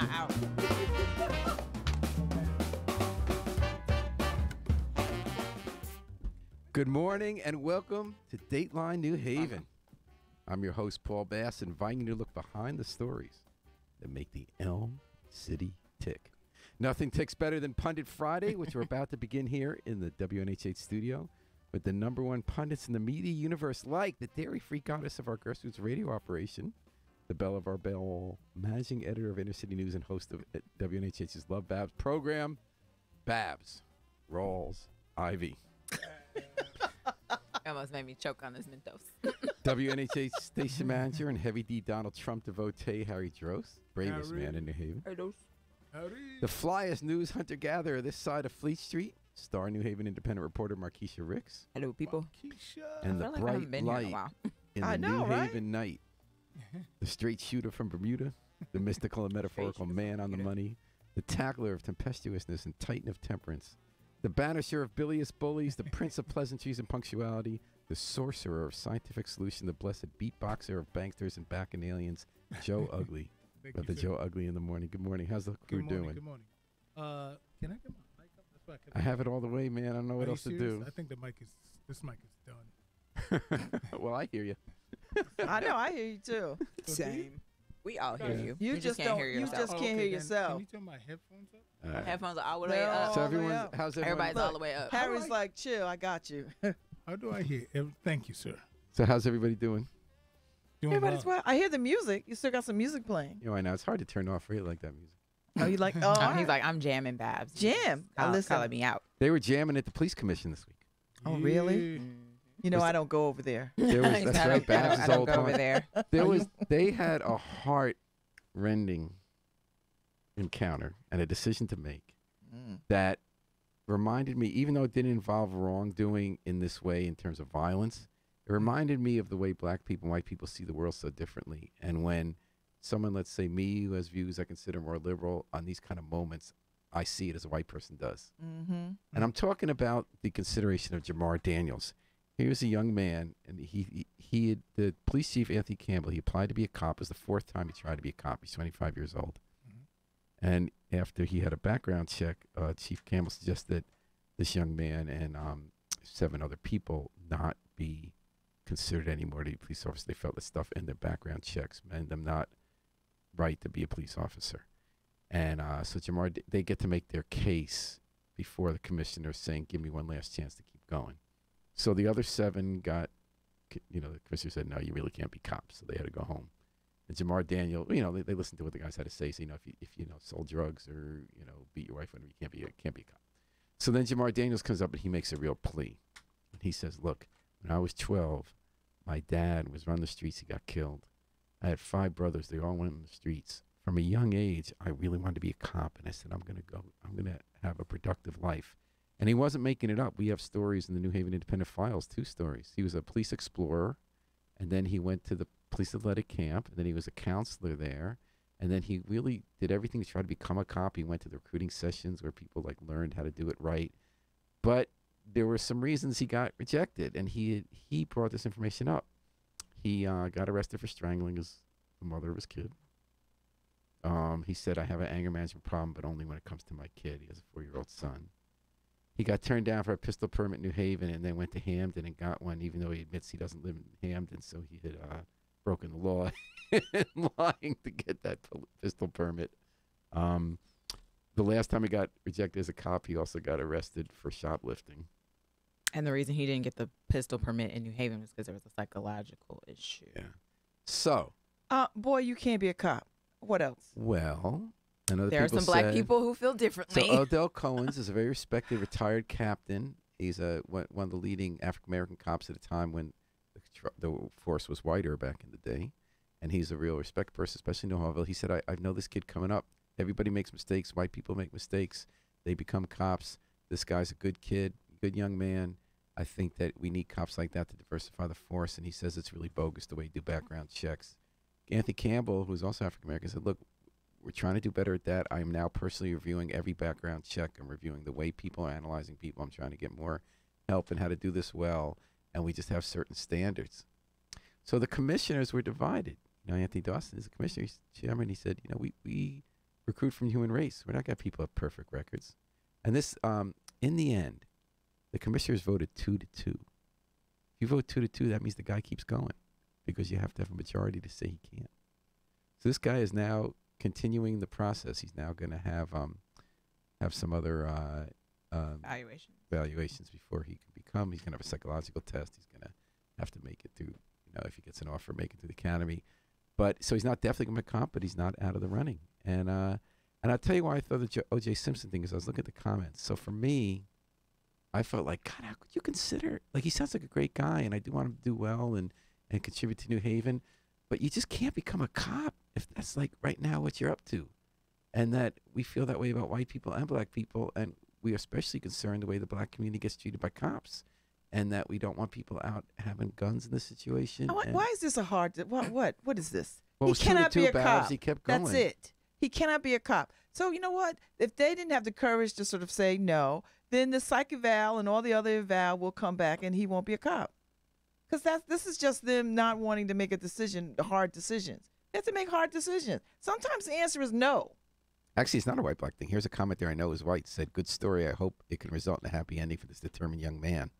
Out. Good morning and welcome to Dateline New Haven. I'm your host, Paul Bass, inviting you to look behind the stories that make the Elm City tick. Nothing ticks better than Pundit Friday, which we're about to begin here in the WNHH studio with the number one pundits in the media universe, like the dairy-free goddess of our grassroots radio operation, the belle of our bell, managing editor of Inner City News and host of WNHH's Love Babs program, Babs Rawls Ivy. Almost made me choke on this Mentos. WNHH station manager and heavy D Donald Trump devotee Harry Drost, bravest man in New Haven. Howdy. The flyest news hunter-gatherer this side of Fleet Street, star New Haven independent reporter Markeisha Ricks, Hello, people. Keisha. and the I feel like I haven't bright been here in a light while. in I the know, New right? Haven night, the straight shooter from Bermuda, the mystical and metaphorical shooter man from on the Bermuda. money, the tackler of tempestuousness and titan of temperance, the banisher of bilious bullies, the prince of pleasantries and punctuality, the sorcerer of scientific solution, the blessed beatboxer of banksters and bacchanalians, Joe Ugly. Thank But you, the sir. Joe Ugly in the morning. Good morning. How's the crew Good morning. doing? Good morning. Can I get my mic up? That's why I have it all the way, man. I don't know what else to do. I think this mic is done. Well, I hear you. I know. I hear you too. Same. We all hear Yeah. you. You just can't don't- hear you yourself. just can't hear then yourself. Can you turn my headphones up? All right. Headphones are all the way No. up. So all the way everyone's, up. how's everyone? Everybody's all the way up. Harry's like, chill. I got you. How do I hear? Thank you, sir. So how's everybody doing? Doing Everybody's well. I hear the music. You still got some music playing. You know, I know it's hard to turn off. I really like that music. Oh, you like? Oh, He's like, I'm jamming Babs. Jam. I listen. Calling me out. They were jamming at the police commission this week. Oh, really? Yeah. You know, Was- I don't go over there. There was, He's that's not- right, Babs I is don't old go over time. there. There was, they had a heart-rending encounter and a decision to make that reminded me, even though it didn't involve wrongdoing in this way in terms of violence, it reminded me of the way black people and white people see the world so differently. And when someone, let's say me, who has views I consider more liberal, on these kind of moments, I see it as a white person does. Mm-hmm. And I'm talking about the consideration of Jamar Daniels. He was a young man, and he had, the police chief, Anthony Campbell, he applied to be a cop. It was the fourth time he tried to be a cop. He's 25 years old. And after he had a background check, Chief Campbell suggested this young man and 7 other people not be considered anymore to be police officers. They felt the stuff in their background checks made them not right to be a police officer. And so Jamar, they get to make their case before the commissioner saying, give me one last chance to keep going. So the other 7 got, the commissioner said, no, you really can't be cops. So they had to go home. And Jamar Daniel, they listened to what the guys had to say. So, if you sold drugs or, beat your wife, whatever, you can't be a cop. So then Jamar Daniels comes up and he makes a real plea. And he says, look, when I was 12, my dad was running the streets. He got killed. I had 5 brothers. They all went in the streets. From a young age, I really wanted to be a cop. And I said, I'm going to have a productive life. And he wasn't making it up. We have stories in the New Haven Independent Files, 2 stories. He was a police explorer, and then he went to the police athletic camp, and then he was a counselor there, and then he really did everything to try to become a cop. He went to the recruiting sessions where people learned how to do it right. But there were some reasons he got rejected, and he brought this information up. He got arrested for strangling the mother of his kid. He said, I have an anger management problem, but only when it comes to my kid. He has a 4-year-old son. He got turned down for a pistol permit in New Haven and then went to Hamden and got one, even though he admits he doesn't live in Hamden, so he had broken the law and lying to get that pistol permit. The last time he got rejected as a cop, he also got arrested for shoplifting. And the reason he didn't get the pistol permit in New Haven was because there was a psychological issue. Yeah. So, Boy, you can't be a cop. What else? well, and other There are people some black said- people who feel differently. So Odell Cohen's is a very respected retired captain. He's one of the leading African-American cops at a time when the force was whiter back in the day. And he's a real respect person, especially in Nohaville. He said, I know this kid coming up. Everybody makes mistakes. White people make mistakes. They become cops. This guy's a good kid, good young man. I think that we need cops like that to diversify the force. And he says it's really bogus the way you do background checks. Anthony Campbell, who's also African-American, said, look, we're trying to do better at that. I am now personally reviewing every background check. I'm reviewing the way people are analyzing people. I'm trying to get more help in how to do this well. And we just have certain standards. So the commissioners were divided. Anthony Dawson is a commissioner, he's chairman. He said, we recruit from human race. We're not got people with perfect records. And this, in the end, the commissioners voted 2-2. If you vote 2-2, that means the guy keeps going because you have to have a majority to say he can't. So this guy is now continuing the process. He's now going to have some other evaluations before he can become. He's going to have a psychological test. He's going to have to make it through, if he gets an offer, make it through the academy. But so he's not definitely going to be a cop, but he's not out of the running. And I'll tell you why I thought the O.J. Simpson thing is I was looking at the comments. So for me, I felt like, God, how could you consider, like, he sounds like a great guy, and I do want him to do well and contribute to New Haven, but you just can't become a cop if that's, like, right now what you're up to. And that we feel that way about white people and black people, and we are especially concerned the way the black community gets treated by cops, and that we don't want people out having guns in this situation. Why is this a hard? What is this? Well, He it was cannot be a Babs, cop. he kept going. That's it. He cannot be a cop. So you know what? If they didn't have the courage to sort of say no, then the psych eval and all the other eval will come back, and he won't be a cop. Because this is just them not wanting to make a decision, hard decisions. They have to make hard decisions. Sometimes the answer is no. Actually, it's not a white-black thing. Here's a comment there I know is white. Said, good story. I hope it can result in a happy ending for this determined young man.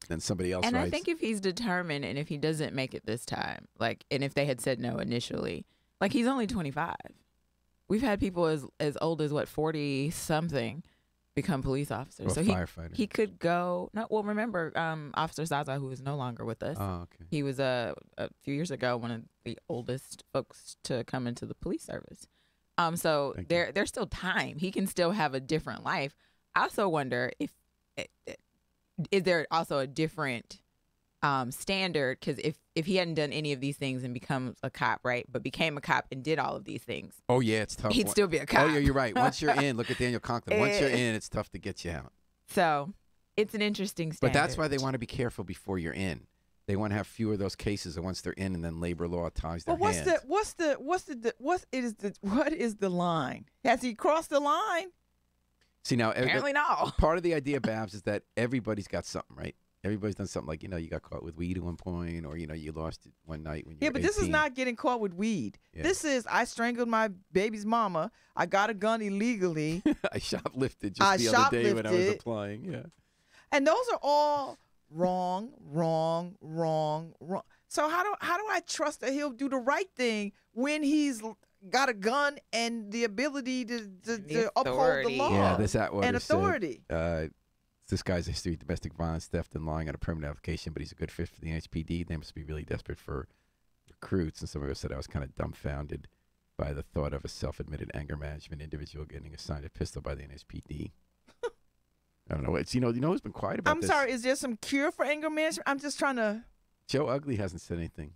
Then somebody else And writes. I think if he's determined and if he doesn't make it this time, like, and if they had said no initially, like, he's only 25. We've had people as old as, 40-something become police officers. Or So firefighter. he could go. No, well, remember Officer Zaza, who is no longer with us. Oh, okay. He was a few years ago one of the oldest folks to come into the police service. So Thank you. there's still time. He can still have a different life. I also wonder if is there also a different standard, because if he hadn't done any of these things and becomes a cop, right, but became a cop and did all of these things, Oh, yeah, it's tough. he'd still be a cop. Oh, yeah, you're right. Once you're in, look at Daniel Conklin. Once you're in, it's tough to get you out. So it's an interesting standard. But that's why they want to be careful before you're in. They want to have fewer of those cases, and once they're in, and then labor law ties their But hands. what is the line? Has he crossed the line? See, now, Apparently no. part of the idea, Babs, is that everybody's got something, right? Everybody's done something like, you got caught with weed at one point, or, you lost it one night when you Yeah, were but this is 18. not getting caught with weed. Yeah. This is I strangled my baby's mama. I got a gun illegally. I shoplifted just I the other day when I was shoplifted. applying. Yeah. And those are all wrong. So how do I trust that he'll do the right thing when he's got a gun and the ability to uphold the authority. law Yeah, this Atwater and authority? said, this guy's a history of domestic violence, theft, and lying on a permanent application, but he's a good fit for the NHPD. They must be really desperate for recruits. And somebody said I was kind of dumbfounded by the thought of a self-admitted anger management individual getting assigned a pistol by the NHPD. I don't know. It's who's been quiet about I'm this? sorry. Is there some cure for anger management? I'm just trying to. Joe Ugly hasn't said anything.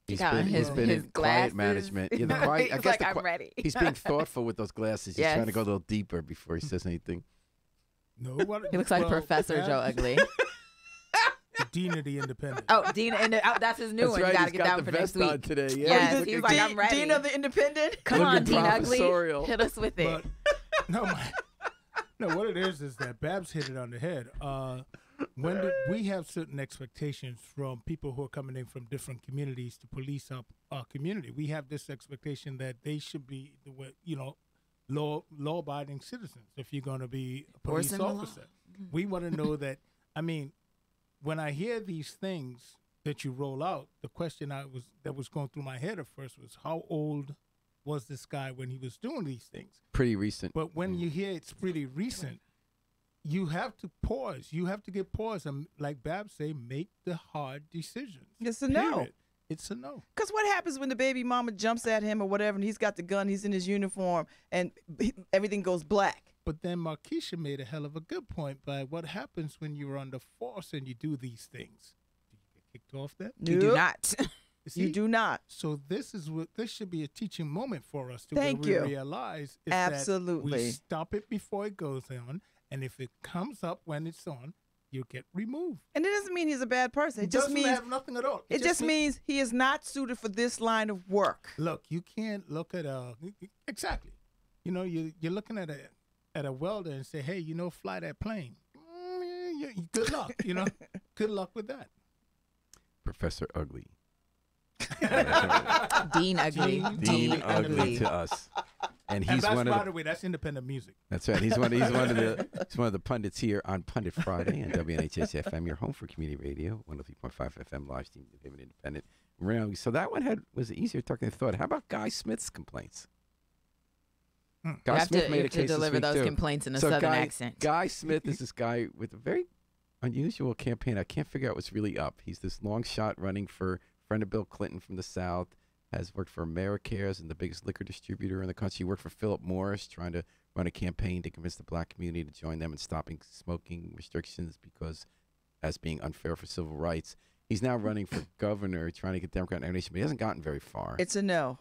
He's got been his in quiet glasses. management. Yeah, the quiet. I He's guess like, the I'm ready. He's being thoughtful with those glasses. He's Yes. trying to go a little deeper before he says anything. No, what, He looks like well, Professor that- Joe Ugly. The Dean of the Independent. Oh, Dean, and that's his new That's one. right. You got to he's get got down the for vest next on week. today. Yeah, Yes, looking he's like, I'm ready. Dean of the Independent. Come on, looking Dean Ugly. professorial. Hit us with it. But no, what it is that Babs hit it on the head. We have certain expectations from people who are coming in from different communities to police our community. We have this expectation that they should be law-abiding citizens. If you're going to be a police Enforcing the law. officer, we want to know that. I mean, when I hear these things that you roll out, the question that was going through my head at first was, how old was this guy when he was doing these things? Pretty recent. But when you hear it's pretty recent, you have to pause. You have to get pause and, like Babs say, make the hard decisions. It's a no. Period. It's a no. Because what happens when the baby mama jumps at him or whatever, and he's got the gun, he's in his uniform, and everything goes black? But then Markeisha made a hell of a good point by what happens when you're under force and you do these things. Do you get kicked off then? You do Nope. not. See? You do not. So this should be a teaching moment for us to Thank where you. we realize is Absolutely. that we stop it before it goes on, and if it comes up when it's on, you get removed. And it doesn't mean he's a bad person. It just doesn't means have nothing at all. it just means he is not suited for this line of work. Look, you can't look at exactly. You're looking at a welder and say, hey, fly that plane. Good luck. Good luck with that. Professor Ugly. Dean Ugly. Dean Ugly to us. and And he's that's, one by of the way, that's independent music. that's right. He's one of the pundits here on Pundit Friday on WNHS FM, your home for community radio, 103.5 FM live stream, New Haven Independent. Really, so that one was easier talking than I thought. How about Guy Smith's complaints? Guy You have Smith to, made you a have to case this deliver week, those too. complaints in a So southern Guy, accent. Guy Smith is this guy with a very unusual campaign. I can't figure out what's really up. He's this long shot running for friend of Bill Clinton from the South, has worked for AmeriCares and the biggest liquor distributor in the country. He worked for Philip Morris, trying to run a campaign to convince the black community to join them in stopping smoking restrictions because as being unfair for civil rights. He's now running for governor, trying to get Democrat nomination, but he hasn't gotten very far. It's a no.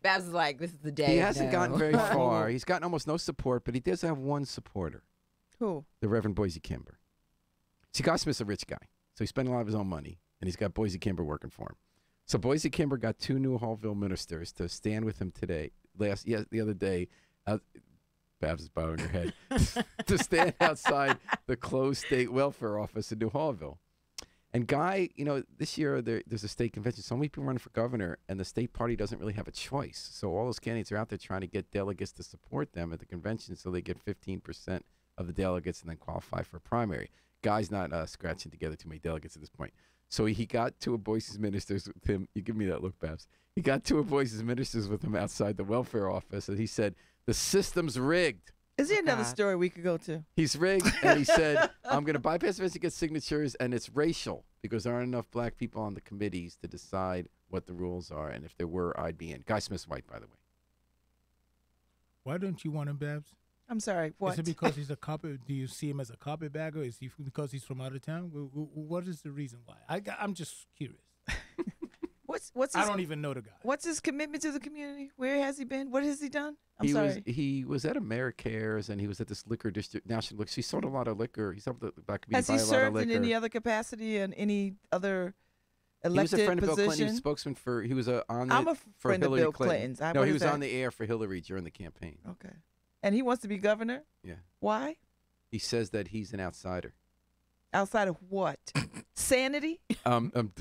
Babs is like, this is the day. He of hasn't no. gotten very far. He's gotten almost no support, but he does have one supporter, Who? the Reverend Boise Kimber. See, Guy Smith's a rich guy, so he's spending a lot of his own money, and he's got Boise Kimber working for him. So Boise Kimber got 2 New Hallville ministers to stand with him today, the other day. Babs is bowing her head, to stand outside the closed state welfare office in New Hallville. And Guy, this year there's a state convention. So many people running for governor, and the state party doesn't really have a choice. So all those candidates are out there trying to get delegates to support them at the convention so they get 15% of the delegates and then qualify for a primary. Guy's not scratching together too many delegates at this point. So he got 2 of Boise's ministers with him. You give me that look, Babs. He got 2 of Boise's ministers with him outside the welfare office, and he said, the system's rigged. Is there another God. story we could go to? He's rigged, and he said, I'm going to bypass the to get signatures, and it's racial because there aren't enough black people on the committees to decide what the rules are, and if there were, I'd be in. Guy Smith's white, by the way. Why don't you want him, Babs? I'm sorry. What? Is it because he's a carpet? Do you see him as a carpetbagger? Is he because he's from out of town? What is the reason why? I'm just curious. What's I his, don't even know the guy. what's his commitment to the community? Where has he been? What has he done? I'm He sorry. he was at AmeriCares, and he was at this liquor district, national liquor. He sold a lot of liquor. He's helped the black community Has he buy a lot of served liquor. in any other capacity in any other He was elected a friend of Bill Clinton. He was position? spokesman for. He was on I'm it a for friend of Hillary Bill Clinton. Clinton's. No, What he is was that? on the air for Hillary during the campaign. Okay. And he wants to be governor? Yeah. Why? He says that he's an outsider. Outside of what? Sanity?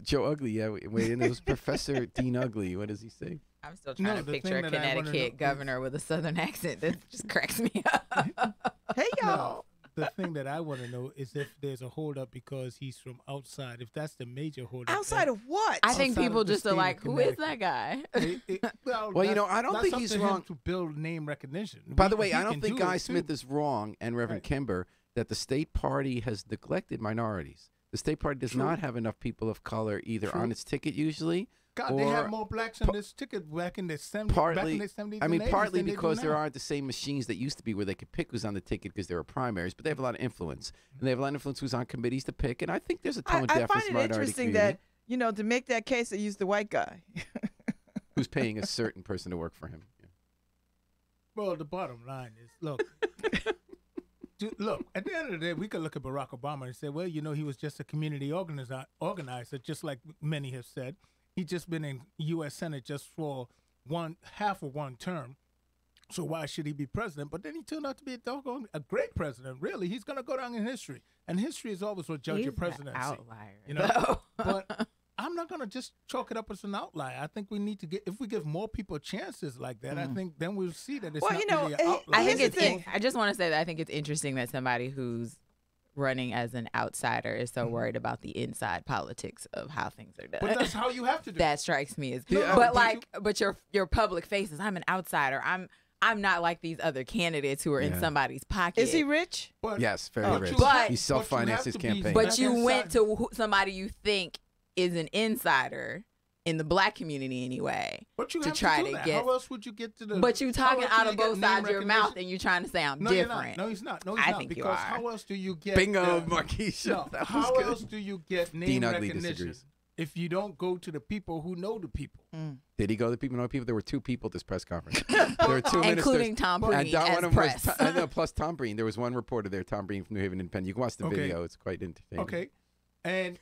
Joe Ugly, yeah. Wait, and it was Professor Dean Ugly. What does he say? I'm still trying to the picture a thing that I wanna Connecticut know governor with a southern accent. That just cracks me up. Hey, y'all. No, the thing that I want to know is if there's a holdup because he's from outside. If that's the major holdup. Outside of what? I think Outside people of the just are state of like, who is Connecticut. that guy? Well, that's- I don't that's think up he's to him wrong. to build name recognition. By the way, He I don't can think do Guy it, too. Smith is wrong, and Reverend Kimber, that the state party has neglected minorities. The state party does True. not have enough people of color either True. on its ticket usually. God, they or had more blacks on this ticket back in the 70s. partly, back in the 70s I mean, and 80s partly than they do because there now. aren't the same machines that used to be where they could pick who's on the ticket because there were primaries, but they have a lot of influence. And they have a lot of influence who's on committees to pick, and I think there's a tone I deaf find as it minority interesting community that, to make that case, they use the white guy. who's paying a certain person to work for him. Yeah. Well, the bottom line is, look, look. At the end of the day, we could look at Barack Obama and say, well, he was just a community organizer, just like many have said. He's just been in U.S. Senate just for half of one term. So why should he be president? But then he turned out to be a great president. Really, he's going to go down in history, and history is always what judge He's your the presidency. outlier. But I'm not going to just chalk it up as an outlier. I think we need to if we give more people chances like that, I think then we'll see that it's Well, not really an outlier. I think Here's the thing. I just want to say that I think it's interesting that somebody who's running as an outsider is so worried about the inside politics of how things are done. But that's how you have to do it. That strikes me as No, but your public faces, I'm an outsider. I'm not like these other candidates who are in Yeah. somebody's pocket. Is he rich? But Yes, very But rich. you But- have- he but you self-financed have his to be- campaign. But That's you went inside. to somebody you think is an insider in the black community anyway. But you to have try to do to that. get- How else would you get to the? But you how talking else out do of you get both name sides of your mouth recognition? and you trying to say I'm No, different. you're not. No, he's not. No, he's I not. think you Because are. how else do you get? Bingo, the- Marquisha. No, That was how good. else do you get name Dean Ugly recognition disagrees. if you don't go to the people who know the people? Did he go to the people? No people. There were 2 people at this press conference. There were 2 Including ministers. Tom And Breen one as of them press. was, no, plus Tom Breen. There was one reporter there, Tom Breen from New Haven Independent. You can watch the Okay. video. It's quite entertaining. Okay. And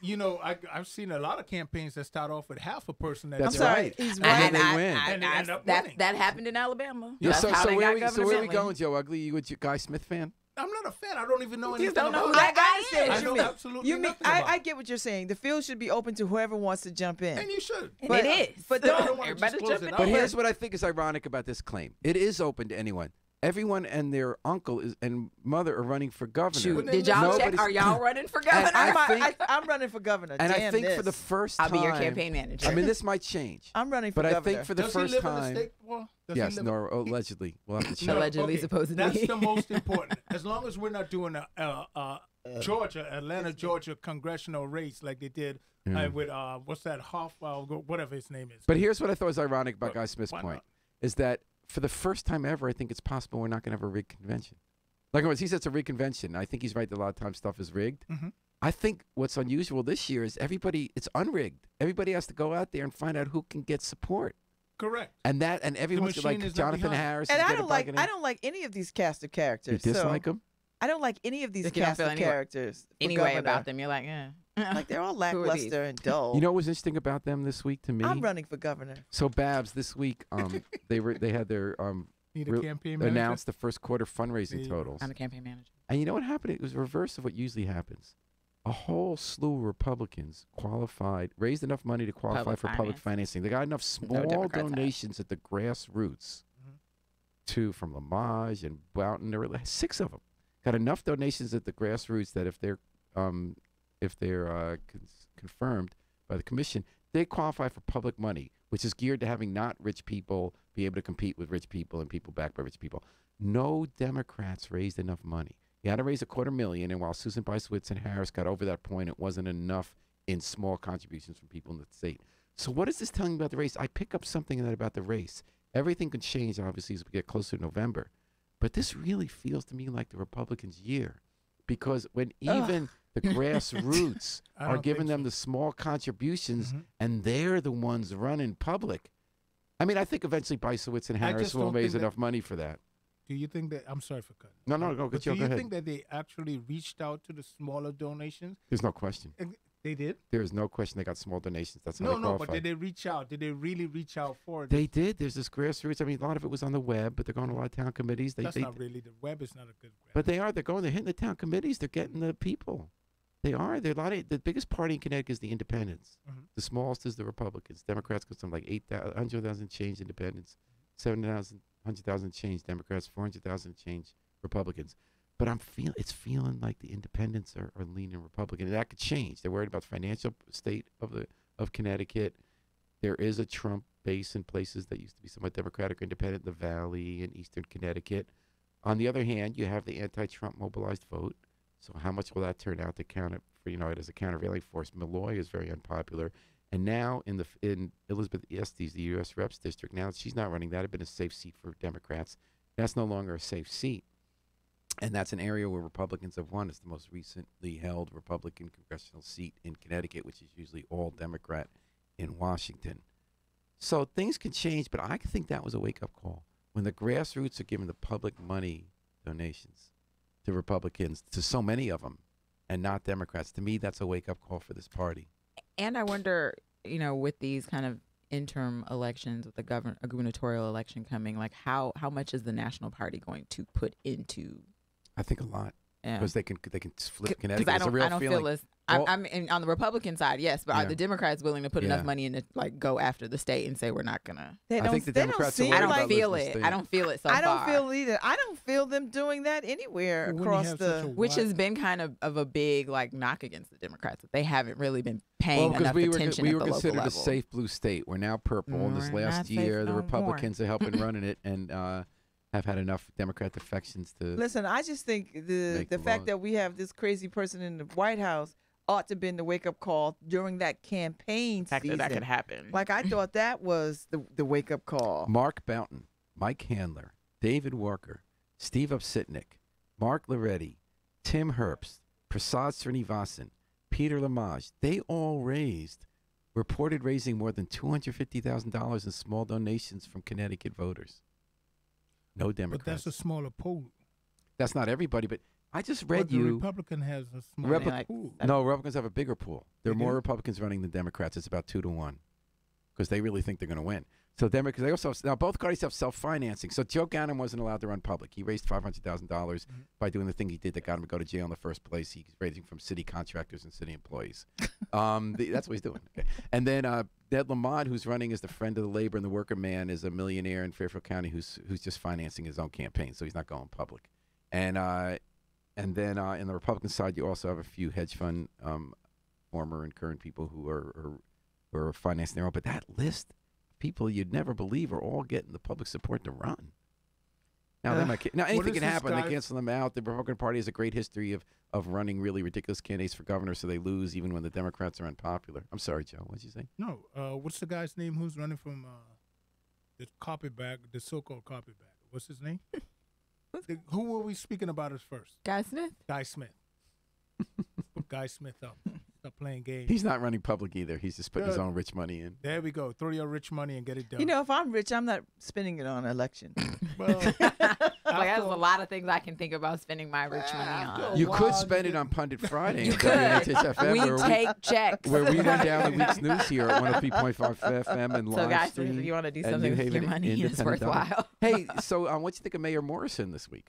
I've seen a lot of campaigns that start off with half a person. That's I'm they're sorry. right. He's And then right. they win. And they end up winning. That happened in Alabama. Yeah, That's so how they where got we Governor where we Bentley. going, Joe Ugly? You a Guy Smith fan? I'm not a fan. I don't even know You anything don't know about who it. that guy I understand is. what I you know mean. absolutely You mean nothing about I it. get what you're saying. The field should be open to whoever wants to jump in. And you should. And But- it is. but I don't- don't want to Everybody's just close jumping it in. out. But here's what I think is ironic about this claim. It is open to anyone. Everyone and their uncle and mother are running for governor. Shoot, But did y'all check? nobody's- Are y'all running for governor? I'm running for governor. And I Damn think this. for the first I'll time, be your campaign manager. I mean, this might change. I'm running for But I governor. think for the Does first he live time, in the state? Well, does he yes, live no, allegedly, we'll have to check. No, Allegedly, supposedly. That's the most important. As long as we're not doing a Atlanta, Georgia congressional race like they did with what's that whatever his name is. But here's what I thought was ironic about Well, Guy Smith's why point not? is that for the first time ever, I think it's possible we're not going to have a rigged convention. Like, in other words, he said it's a rigged convention. I think he's right that a lot of times stuff is rigged. Mhm. I think what's unusual this year is it's unrigged. Everybody has to go out there and find out who can get support. Correct. And everyone's machine like is not Jonathan behind. Harris. and is I gonna don't like bargain in. I don't like any of these cast of You characters. dislike so him? I don't like any of these Like you don't cast feel of any way- characters. for Anyway, governor. about them, you're like, Like they're all Who are these? lackluster and dull. You know what was interesting about them this week to me? I'm running for governor. So Babs, this week, they had their Need a re- campaign manager? announced the first quarter fundraising There you go. totals. I'm a campaign manager. And you know what happened? It was the reverse of what usually happens. A whole slew of Republicans raised enough money to qualify Public for public finance. financing. They got enough small Democrats have. donations at the grassroots, from Lamage and Boughton. There were like 6 of them. Got enough donations at the grassroots that if they're confirmed by the commission, they qualify for public money, which is geared to having not rich people be able to compete with rich people and people backed by rich people. No Democrats raised enough money. You had to raise $250,000, and while Susan Bysowitz and Harris got over that point, it wasn't enough in small contributions from people in the state. So what is this telling me about the race? I pick up something in that about the race. Everything could change, obviously, as we get closer to November. But this really feels to me like the Republicans' year, because when even the grassroots I are don't giving think them so. the small contributions, Mhm. and they're the ones running public. I mean, I think eventually Bysowitz and I Harris just will don't raise think that- enough money for that. Do you think that? I'm sorry for cutting. No, go But Joe, do go you ahead. think that they actually reached out to the smaller donations? There's no question. They did. There is no question they got small donations. That's how No, they no. qualify. But did they reach out? Did they really reach out for it? They did. There's this grassroots. I mean, a lot of it was on the web, but they're going to a lot of town committees. That's not really the web. Is not a good web. But they are. They're going. They're hitting the town committees. They're getting the people. They are. They're a lot of, the biggest party in Connecticut is the Independents. Mhm. The smallest is the Republicans. Democrats got something like 100,000 change Independents, 7,000, 100,000 change Democrats, 400,000 change Republicans. But it's feeling like the Independents are leaning Republican, and that could change. They're worried about the financial state of Connecticut. There is a Trump base in places that used to be somewhat Democratic or Independent, the Valley and Eastern Connecticut. On the other hand, you have the anti-Trump mobilized vote. So how much will that turn out to count it for, it as a countervailing force? Malloy is very unpopular. And now in Elizabeth Estes, the U.S. Reps District, now she's not running that. It had been a safe seat for Democrats. That's no longer a safe seat. And that's an area where Republicans have won. It's the most recently held Republican congressional seat in Connecticut, which is usually all Democrat in Washington. So things can change, but I think that was a wake-up call. When the grassroots are giving the public money donations to Republicans, to so many of them, and not Democrats, to me, that's a wake-up call for this party. And I wonder, with these kind of interim elections, with the gubernatorial election coming, like how much is the national party going to put into? I think a lot, Yeah. because they can flip Because Connecticut. I It's a don't, real I don't feeling. feel as Well- I'm on the Republican side, yes, but Yeah. are the Democrats willing to put enough Yeah. money in to like go after the state and say we're not gonna? They I don't, think the they don't Democrats are seem worried I don't about like, feel losing it. the I don't feel it so I don't far. feel either. I don't feel them doing that anywhere When you across have the. such a Which wide- has been kind of a big knock against the Democrats. That they haven't really been paying Well, because enough we were attention we at were the local considered level. a safe blue state. We're now purple. And this We're last not safe year, the no more. Republicans are helping running it and have had enough Democrat defections to. Listen, I just think the Make the fact laws. that we have this crazy person in the White House ought to have been the wake up call during that campaign The fact season. that could happen. Like I thought that was the wake up call. Mark Boughton, Mike Handler, David Walker, Steve Upsitnik, Mark Loretti, Tim Herbst, Prasad Srinivasan, Peter Lamage, they all reported raising more than $250,000 in small donations from Connecticut voters. No But Democrats. that's a smaller pool. That's not everybody, but I just But read the you. Republican has a smaller Repli- like pool. No, Republicans have a bigger pool. There are They more do? Republicans running than Democrats. It's about 2 to 1. because they really think they're going to win. So Democrats, they also now both parties have self-financing. So Joe Gannon wasn't allowed to run public. He raised $500,000 by doing the thing he did that got him to go to jail in the first place. He's raising from city contractors and city employees. That's what he's doing. Okay. And then Ned Lamont, who's running as the friend of the labor and the worker man, is a millionaire in Fairfield County who's just financing his own campaign, so he's not going public. And then in the Republican side, you also have a few hedge fund former and current people who are financing their own. But that list. People you'd never believe are all getting the public support to run. Now, anything can happen. They cancel them out. The Republican Party has a great history of running really ridiculous candidates for governor, so they lose even when the Democrats are unpopular. I'm sorry, Joe. What did you say? No. What's the guy's name who's running from the carpetbag, the so-called carpetbag? What's his name? Who were we speaking about as first? Guy Smith? Guy Smith. Put Guy Smith up. Stop playing games. He's not running public either. He's just putting his own rich money in. There we go. Throw your rich money and get it done. You know, if I'm rich, I'm not spending it on election. Well, There's a lot of things I can think about spending my rich money on. You could spend it on Pundit Friday. You could. We take checks. Where we run down the week's news here at 103.5 FM and So live guys, stream. if you want to do at something New with your Haven money, it's Independent worthwhile. Hey, so what do you think of Mayor Morrison this week?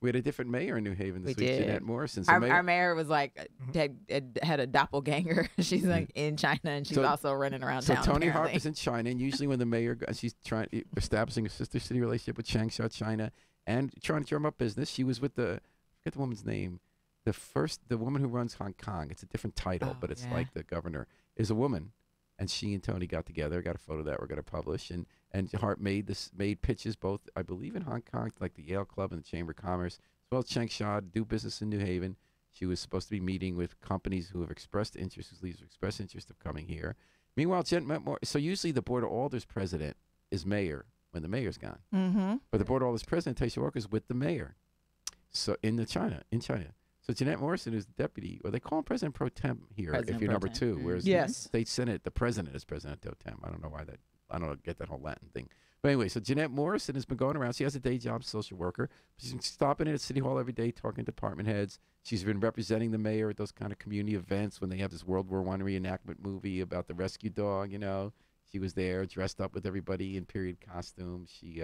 We had a different mayor in New Haven this week, did. Jeanette Morrison. So Our mayor was like had a doppelganger. She's like in China and she's also running around so town. Tony apparently. Harper's in China, and usually when the mayor she's establishing a sister city relationship with Changsha, China, and trying to drum up business. She was with I forget the woman's name. The woman who runs Hong Kong. It's a different title, but it's like the governor is a woman. And she and Tony got together, got a photo that we're going to publish, and Hart made pitches both, I believe, in Hong Kong, like the Yale Club and the Chamber of Commerce, as well as Changsha, do business in New Haven. She was supposed to be meeting with companies who have expressed interest, whose leaders have expressed interest of coming here. Meanwhile, so usually the Board of Alders president is mayor when the mayor's gone, but the Board of Alders president, Taisha Walker, is with the mayor. So in China. So Jeanette Morrison is the deputy, or they call him President Pro Tem here if you're number two, whereas the State Senate, the president is President Pro Tem. I don't know why I don't get that whole Latin thing. But anyway, so Jeanette Morrison has been going around. She has a day job, social worker. She's been stopping in at City Hall every day, talking to department heads. She's been representing the mayor at those kind of community events when they have this World War I reenactment movie about the rescue dog, She was there dressed up with everybody in period costumes. She,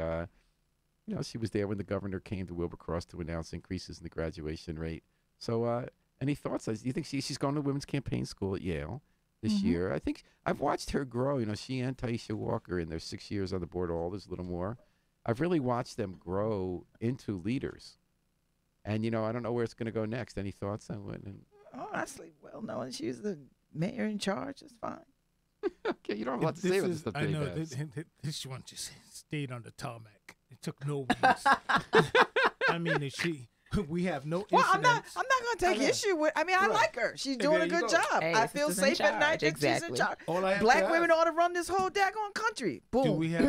she was there when the governor came to Wilbercross to announce increases in the graduation rate. So any thoughts? Do you think she's going to women's campaign school at Yale this year? I think I've watched her grow. She and Taisha Walker in their 6 years on the board, there's a little more. I've really watched them grow into leaders. And, I don't know where it's going to go next. Any thoughts on what? Oh, honestly, well, no, she's the mayor in charge. It's fine. Okay, you don't have a lot to say about this stuff. I know. This one just stayed on the tarmac. It took no wings. I mean, we have no incidents. Well, I'm not going to take issue with. I mean, I like her. She's doing a good job. Hey, I feel safe at night that she's in charge. Black women ought to run this whole daggone country. Boom. Do we have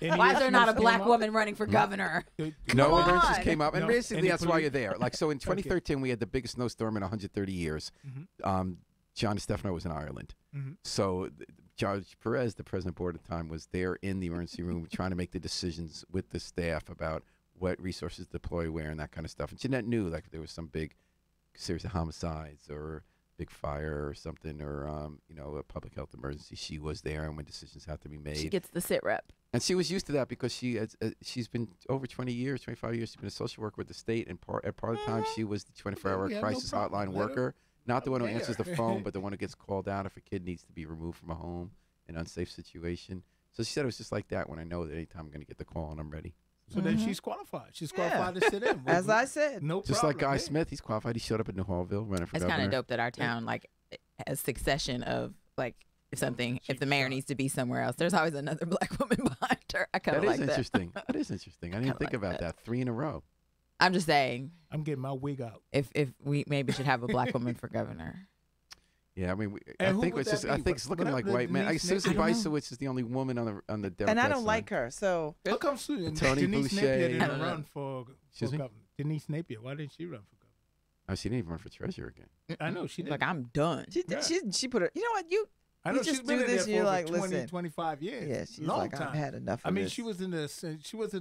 any Why is there not a black woman running for governor? No, it just came up, and basically that's why you're there. So in 2013, we had the biggest snowstorm in 130 years. John Stefano was in Ireland, so Judge Perez, the president board at the time, was there in the emergency room trying to make the decisions with the staff about what resources to deploy where and that kind of stuff. And Jeanette knew if there was some big series of homicides or big fire or something or, a public health emergency, she was there, and when decisions have to be made. She gets the sit rep. And she was used to that because she's been over 20 years, 25 years, she's been a social worker with the state, and at part of the time she was the 24-hour crisis hotline worker, not the one who answers the phone, but the one who gets called out if a kid needs to be removed from a home in an unsafe situation. So she said it was just like that when I know that anytime I'm going to get the call and I'm ready. So then she's qualified. She's qualified to sit in. As I said. No Just problem. like Guy Smith, he's qualified. He showed up at New Hallville running for It's governor. kind of dope that our town has succession of if the mayor needs to be somewhere else, there's always another black woman behind her. I kind of like that. That is interesting. I didn't think about that. 3 in a row. I'm just saying. I'm getting my wig out. If we maybe should have a black woman for governor. Yeah, I mean, I think it's looking like white men. Susan Bicewicz is the only woman on the Democrat and I don't side. like her. So How come Tony Boucher. Napier didn't run for governor? Denise Napier, why didn't she run for governor? Oh, she didn't even run for treasurer again. I know she did. Like, I'm done. she put her. You know what? I know you just she's been do in this. there You're for like, over 20, listen. 25 years. Yeah, she's Long like, time. I've had enough. I mean, this. she was in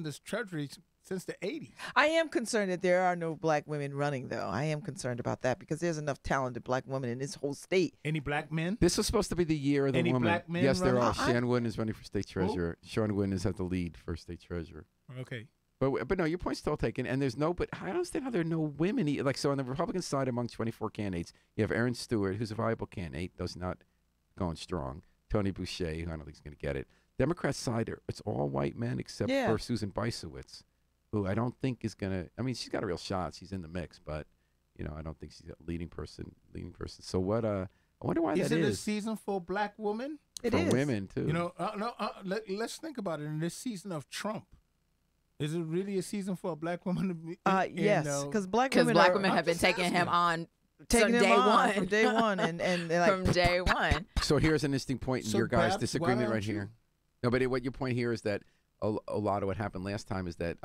this treasury since the 80s. I am concerned that there are no black women running, though. I am concerned about that because there's enough talented black women in this whole state. Any black men? This was supposed to be the year of the Any woman. black men Yes, there running? are. Shan Wynn is running for state treasurer. Sean Wynn is at the lead for state treasurer. Okay. But no, your point's still taken. And there's no, but I don't understand how there are no women. Like, so on the Republican side, among 24 candidates, you have Aaron Stewart, who's a viable candidate, does not going strong. Tony Boucher, who I don't think is going to get it. Democrat side, it's all white men except for Susan Bisowitz, who I don't think is going to. I mean, she's got a real shot. She's in the mix, but I don't think she's a leading person. So what? I wonder why that is. Is it a season for black women? It for is. women too. Let's think about it. In this season of Trump, is it really a season for a black woman to be? Yes, because black women have been taking him on. Taking from him day on one. from day one, and like, from day one. So here's an interesting point in So your guys' Babs, disagreement why right don't you- here. No, but what your point here is that a lot of what happened last time is that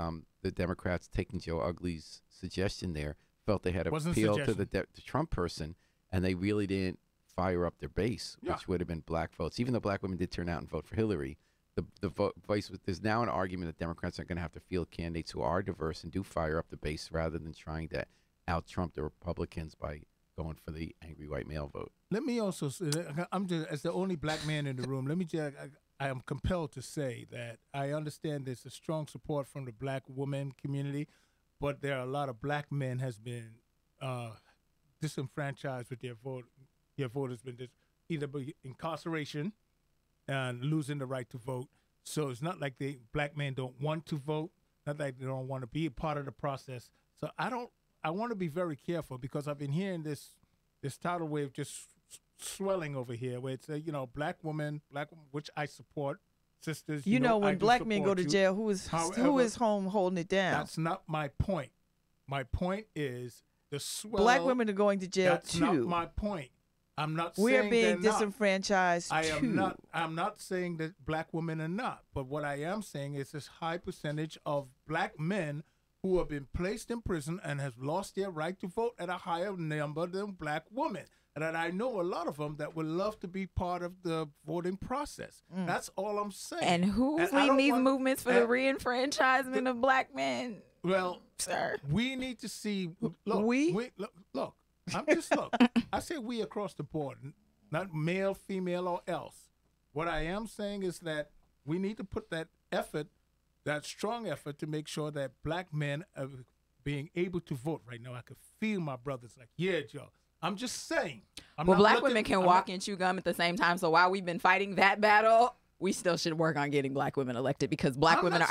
the Democrats, taking Joe Ugly's suggestion there, felt they had to Wasn't appeal to suggestion. the Trump person, and they really didn't fire up their base, which Yeah. would have been black votes. Even though black women did turn out and vote for Hillary, the voice there's now an argument that Democrats are going to have to field candidates who are diverse and do fire up the base rather than trying to out-Trump the Republicans by going for the angry white male vote. Let me also say, I'm just as the only black man in the room. Let me just. I am compelled to say that I understand there's a strong support from the black woman community, but there are a lot of black men has been disenfranchised with their vote. Their vote has been either by incarceration and losing the right to vote. So it's not like black men don't want to vote, not like they don't want to be a part of the process. So I want to be very careful because I've been hearing this tidal wave just swelling over here where it's black woman, which I support, sisters. when I do black men go support to you. jail, who is However, home holding it down? That's not my point. My point is the swell. Black women are going to jail That's too. not my point. I'm not We are saying being they're not. disenfranchised I too. am not. I'm not saying that black women are not. But what I am saying is this high percentage of black men who have been placed in prison and have lost their right to vote at a higher number than black women. And I know a lot of them that would love to be part of the voting process. That's all I'm saying. And who's I leading don't these want- movements for the and- reenfranchisement of black men? Well, Sir. we need to see. Look, We? look. I'm just look. I say we across the board, not male, female, or else. What I am saying is that we need to put that effort, that strong effort, to make sure that black men are being able to vote. Right now, I could feel my brothers like, yeah, Joe. I'm just saying. Well, black women can walk and chew gum at the same time. So while we've been fighting that battle, we still should work on getting black women elected because black women are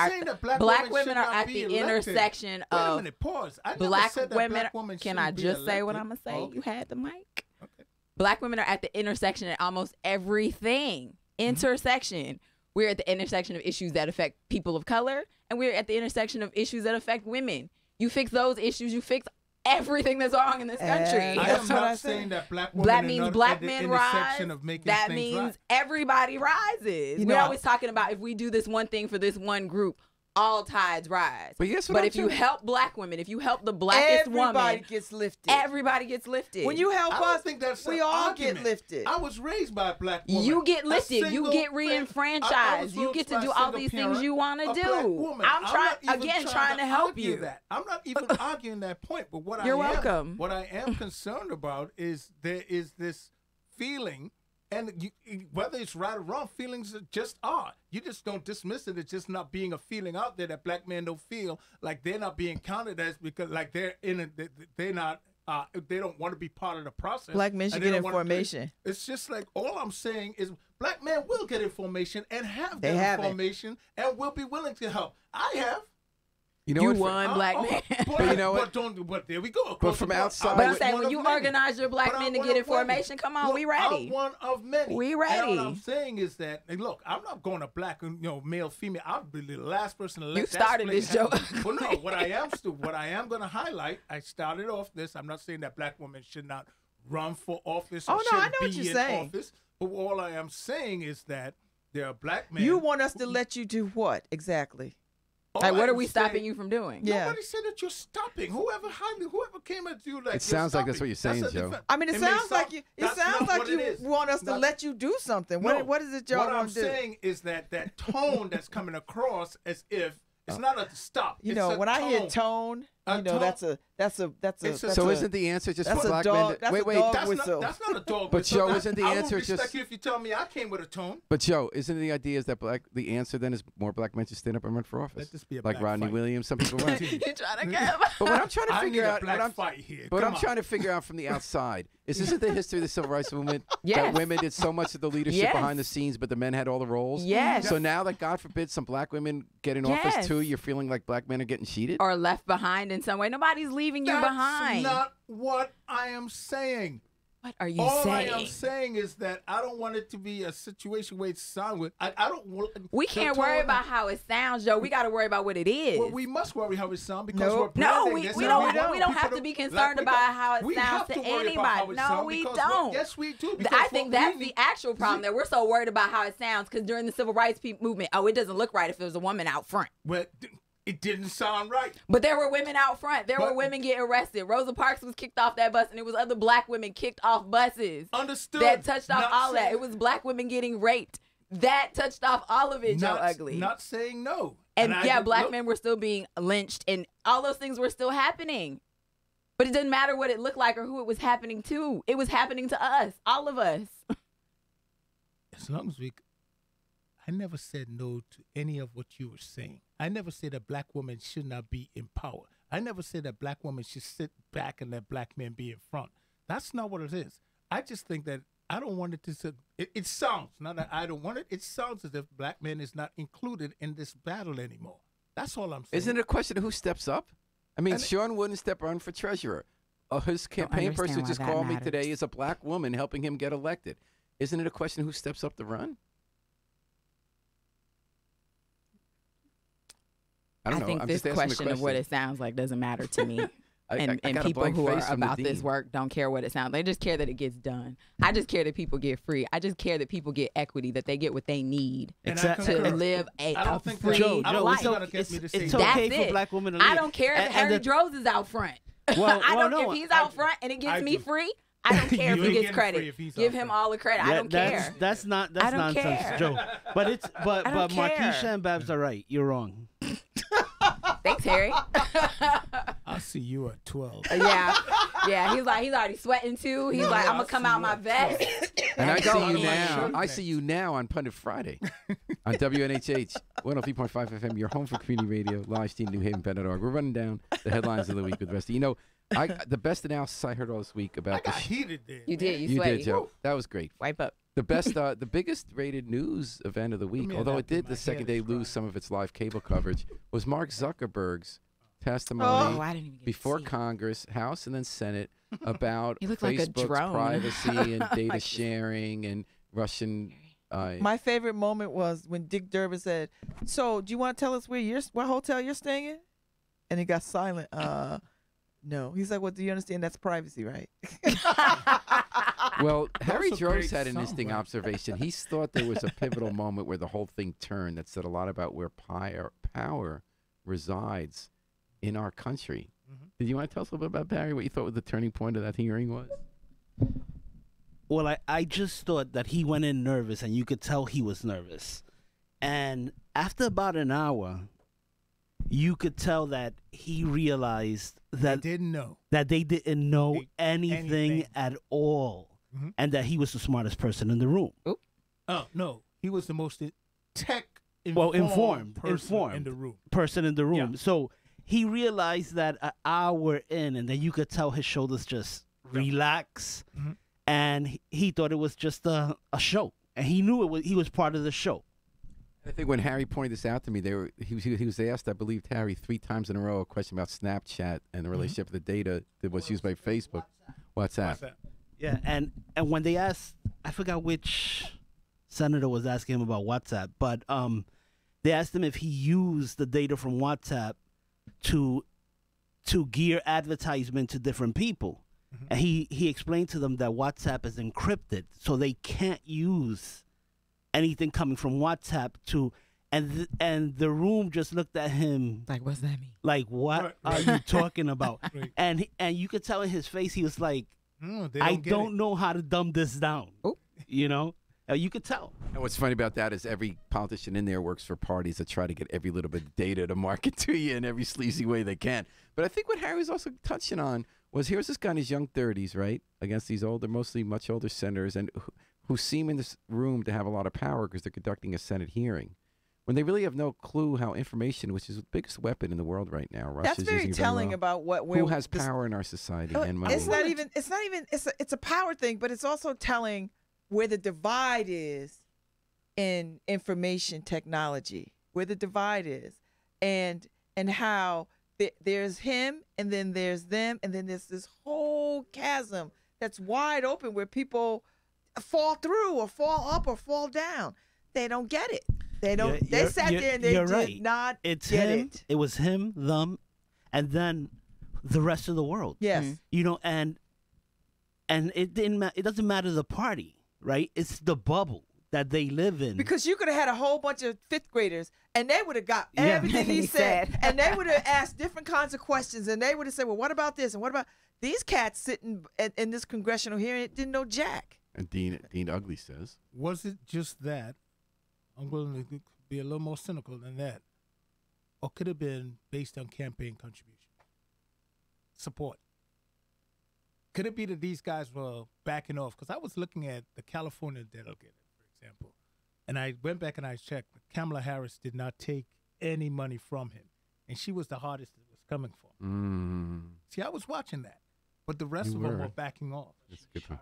black women are at the intersection Wait a of minute, pause. I never black said that women. black women Can I shouldn't be just say what I'm elected. gonna say? Okay. You had the mic. Okay. Black women are at the intersection at almost everything. Intersection. We're at the intersection of issues that affect people of color, and we're at the intersection of issues that affect women. You fix those issues, you fix everything that's wrong in this country. And I That's am what I not said. saying that black women That are means not black at the men rise. intersection of making That things means right. everybody rises. You We're know, always talking about if we do this one thing for this one group, all tides rise. But guess what But I'm if you saying? help black women, if you help the blackest Everybody woman, gets lifted. everybody gets lifted. When you I help don't us, think that's we an all argument. get lifted. I was raised by a black woman. You get A lifted. You single get I re-enfranchised. was You get to raised do by a all single these things parent, you want a to black do. woman. I'm not even trying to help argue you. that. I'm not even arguing that point. But what You're I am, welcome. What I am concerned about is there is this feeling, and whether it's right or wrong, feelings just are. You just don't dismiss it. It's just not being a feeling out there that black men don't feel like they're not being counted as because like they're they're not. They don't want to be part of the process. Black men should and they get don't wanna do it. information. It's just like all I'm saying is black men will get information and have They that haven't. information and will be willing to help. I have. You know You what? won, black man. But, But you know what? But there we go. But from outside- But I'm But saying one when of you many. organize your black But men I'm to one get of many. information, come on, Look, we ready. I'm one of many. We And ready. what I'm saying is that, and look, I'm not going to black, male, female. I'll be the last person to let You that started split this happen. joke. Well, no, what I am going to highlight. I started off this. I'm not saying that black women should not run for office. Or Oh, no, I shouldn't know what be you're in saying. Office, but all I am saying is that there are black men. You want us to let you do what exactly? All Like, what I are am we saying- stopping you from doing? Yeah. Nobody said that you're stopping. Whoever came at you like It sounds like that's what you're saying, that's a Joe. defense. I mean, it may sounds like sound- you. It that's sounds not like what you it is. want us to That's- let you do something. No. What is it y'all What I'm want to do? saying is that tone that's coming across as if It's not a stop. You It's know, a when I hear tone. tone, A you know, tone. that's a So isn't the answer just that's for a black dog- men? that's Wait, a wait. dog That's whistle. not a dog But whistle. Joe, isn't the I answer would respect just- you if you tell me I came with a tone. But Joe, isn't the idea is that the answer then is more black men should stand up and run for office? Let this be a like black Rodney fight. Williams. Some people run. You're trying to get. But what I'm trying to I need figure a out, black fight here. But Come I'm on. trying to figure out from the outside is this the history of the civil rights movement? Yes. That women did so much of the leadership Yes. behind the scenes, but the men had all the roles. Yes. So now that God forbid some black women get in office Yes. too, you're feeling like black men are getting cheated. Or left behind in some way. Nobody's leaving you That's behind. not what I am saying. What are you All saying? I am saying is that I don't want it to be a situation where it's sound with. I don't want. We the can't worry tone- about how it sounds, Joe. We got to worry about what it is. Well, we must worry how it sounds because Nope. we're No, branding we this don't- and we don't want have people to be like concerned we about got- how it we sounds have to worry about anybody. how it No, sounds we because don't. Yes, we do. I because think what that's we the actual problem, that we're so worried about how it sounds because during the civil rights movement, it doesn't look right if there was a woman out front. Well, it didn't sound right. But there were women out front. There were But- women getting arrested. Rosa Parks was kicked off that bus, and it was other black women kicked off buses. Understood. That touched off Not all that. saying- It was black women getting raped. That touched off all of it, Joe not, Ugly. Not saying no. And I yeah, did- black look, men were still being lynched, and all those things were still happening. But it didn't matter what it looked like or who it was happening to. It was happening to us, all of us. As long as we, I never said no to any of what you were saying. I never said that black women should not be in power. I never said that black women should sit back and let black men be in front. That's not what it is. I just think that I don't want it to. It sounds, not that I don't want it. It sounds as if black men is not included in this battle anymore. That's all I'm saying. Isn't it a question of who steps up? I mean, And- Sean wouldn't step on for treasurer. His campaign understand person why just that called me matters. today is a black woman helping him get elected. Isn't it a question of who steps up to run? I don't know. think I'm this just asking the question of what it sounds like doesn't matter to me. I And got a people blank who are face from the about this dean. work don't care what it sounds. They just care that it gets done. I just care that people get free. I just care that people get equity, that they get what they need And I Exactly. to concur. live a I don't think that- free Joe, I don't life. think gonna get me to say it's no. okay That's for it. black women to leave. I don't care if And Harry the- Droz is out front. Well, I well, don't no, if he's I out do. front and it gets I me do. free. I don't care if You he ain't gets getting credit. free if he's Give out him front. all the credit. I don't care. That's I don't nonsense, care. Joe. But it's but I don't care. Markeisha and Babs are right. You're wrong. Thanks, Harry. I'll see you at 12. yeah. He's already sweating too. He's like, I'm gonna come out my vest. And I go see you in. now. I see you now on Pundit Friday on WNHH 103.5 FM, your home for community radio, live stream, New Haven, Bend.org. We're running down the headlines of the week with the rest of you. Know, the best analysis I heard all this week I about got the. heated there. You did. You You sweaty. did, Joe. That was great. Wipe up. The best, the biggest rated news event of the week, me although it napkin, did my the second head day is dry. lose some of its live cable coverage, was Mark Zuckerberg's testimony Oh, I didn't even get before to see it. Congress, House, and then Senate about He looked like a Facebook's drone. privacy and data Like- sharing and Russian. My favorite moment was when Dick Durbin said, "So, do you want to tell us what hotel you're staying in?" And he got silent. No. He's like, "Well, do you understand that's privacy, right?" Well, Harry a Droz great had an song, interesting right? observation. He thought there was a pivotal moment where the whole thing turned that said a lot about where power resides in our country. Mm-hmm. Did you want to tell us a little bit about Barry, what you thought the turning point of that hearing was? Well, I just thought that he went in nervous, and you could tell he was nervous. And after about an hour, you could tell that he realized I that didn't know. they didn't know anything anything. at all, Mhm. and that he was the smartest person in the room. Oh, no. He was the most informed person in the room. Person in the room. Yeah. So he realized that an hour in, and then you could tell his shoulders just relax, Mhm. and he thought it was just a show, and he knew he was part of the show. I think when Harry pointed this out to me, he was asked, I believe, Harry 3 times in a row a question about Snapchat and the relationship of the data that was used by Facebook. WhatsApp. What's that? Yeah, and when they asked, I forgot which senator was asking him about WhatsApp, but they asked him if he used the data from WhatsApp to gear advertisement to different people. Mhm. And he explained to them that WhatsApp is encrypted, so they can't use anything coming from WhatsApp to, and the room just looked at him Like, what's that mean? like, what Right, are right. you talking about? Right. And you could tell in his face, he was like, They I get don't it. know how to dumb this down. Oh. You know? You could tell. And what's funny about that is every politician in there works for parties that try to get every little bit of data to market to you in every sleazy way they can. But I think what Harry was also touching on was here's this guy in his young 30s, right, against these older, mostly much older senators, and who seem in this room to have a lot of power because they're conducting a Senate hearing, when they really have no clue how information, which is the biggest weapon in the world right now, Russia's That's very using telling well. about Who has power in our society and money. It's not even. It's a power thing, but it's also telling where the divide is in information technology, where the divide is, and how there's him, and then there's them, and then there's this whole chasm that's wide open where people fall through or fall up or fall down. They don't get it. They don't. They sat there and they did not get it. It was him, them, and then the rest of the world. Yes. You know, and it didn't. It doesn't matter the party, right? It's the bubble that they live in. Because you could have had a whole bunch of fifth graders, and they would have got everything he said, and they would have asked different kinds of questions, and they would have said, "Well, what about this? And what about these cats sitting in this congressional hearing? Didn't know jack." And Dean Ugly says, Was it just that? I'm willing to be a little more cynical than that. Or could it have been based on campaign contribution? Support. Could it be that these guys were backing off? Because I was looking at the California delegate, for example, and I went back and I checked. Kamala Harris did not take any money from him, and she was the hardest it was coming for. See, I was watching that, but the rest of them were backing off. That's a good one.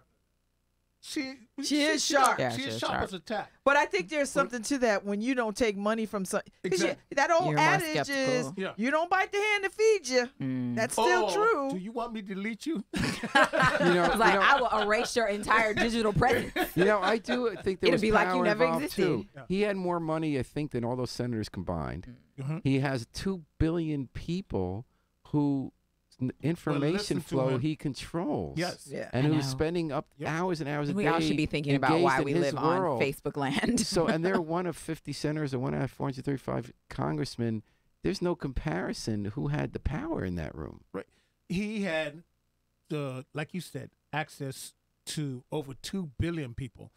She is sharp. Yeah, she is sharp as a tack. But I think there's something to that when you don't take money from some. Exactly. That old You're more adage is skeptical. you don't bite the hand that feeds you. That's still true. Do you want me to delete you? I will erase your entire digital presence. I do think there It'll was be power like you never involved existed. too. Yeah. He had more money, I think, than all those senators combined. He has 2 billion people who information flow he controls. Yes. Yeah. And who's spending up hours and hours a day. We all should be thinking about why engaged we in his live world. on Facebook land. So, and they're one of 50 senators or one out of 435 congressmen. There's no comparison who had the power in that room. Right. He had, like you said, access to over 2 billion people.